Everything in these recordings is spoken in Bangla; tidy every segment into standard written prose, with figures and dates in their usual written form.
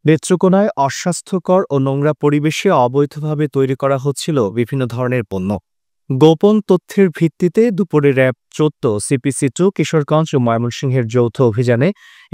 নেত্রকোনায় অস্বাস্থ্যকর ও নোংরা পরিবেশে অবৈধভাবে তৈরি করা হচ্ছিল বিভিন্ন ধরনের পণ্য। গোপন তথ্যের ভিত্তিতে দুপুরে র্যাব ১৪, সিপিসি-2, কিশোরগঞ্জ ও ময়মনসিংহের যৌথ অভিযানে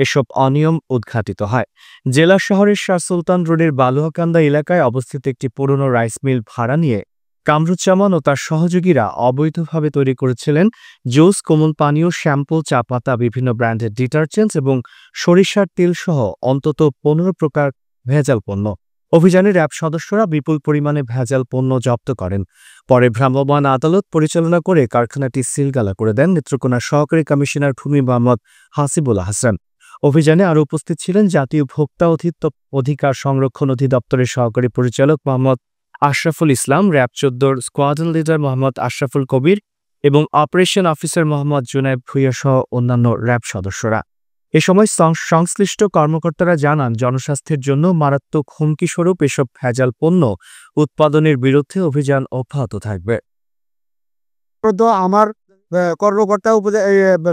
এসব অনিয়ম উদ্ঘাটিত হয়। জেলা শহরের শাহ সুলতান রোডের বালুয়াকান্দা এলাকায় অবস্থিত একটি পুরনো রাইস মিল ভাড়া নিয়ে কামরুজ্জামান ও তার সহযোগীরা অবৈধভাবে তৈরি করেছিলেন জুস, কোমল পানীয়, শ্যাম্পু, চা পাতা, বিভিন্ন ব্র্যান্ডের ডিটারজেন্টস এবং সরিষার তেল সহ অন্তত ১৫ প্রকার ভেজাল পণ্য। অভিযানে র্যাব সদস্যরা বিপুল পরিমাণে ভেজাল পণ্য জব্দ করেন। পরে ভ্রাম্যমাণ আদালত পরিচালনা করে কারখানাটি সিলগালা করে দেন নেত্রকোনার সহকারী কমিশনার ভূমি মোহাম্মদ হাসিবুল হাসান। অভিযানে আরও উপস্থিত ছিলেন জাতীয় ভোক্তা অধিকার সংরক্ষণ অধিদপ্তরের সহকারী পরিচালক মোহাম্মদ আশরাফুল ইসলাম, র্যাব ১৪-র স্কোয়াড্রন লিডার মোহাম্মদ আশরাফুল কবির এবং অপারেশন অফিসার মোহাম্মদ জুনায়েদ ভূঁইয়া সহ অন্যান্য র্যাব সদস্যরা। এ সময় সংশ্লিষ্ট কর্মকর্তারা জানান, জনস্বাস্থ্যের জন্য মারাত্মক হুমকিস্বরূপ এসব ভেজাল পণ্য উৎপাদনের বিরুদ্ধে অভিযান অব্যাহত থাকবে। আমার কর্মকর্তা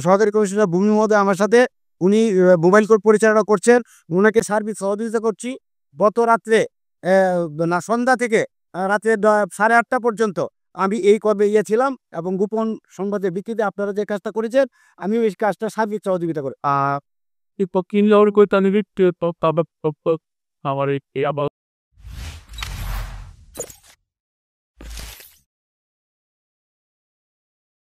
সহকারী কমিশনার ভূমি মহোদয় আমার সাথে উনি মোবাইল কোর্ট পরিচালনা করছেন, ওনাকে সার্বিক সহযোগিতা করছি। গত রাত্রে না সন্ধ্যা থেকে রাত্রে 8:30 পর্যন্ত আমি এই কর্মে ছিলাম এবং গোপন সংবাদের ভিত্তিতে আপনারা যে কাজটা করেছেন আমিও এই কাজটা সার্বিক সহযোগিতা করি। Tipo, quem logo coisa no vídeo, tava,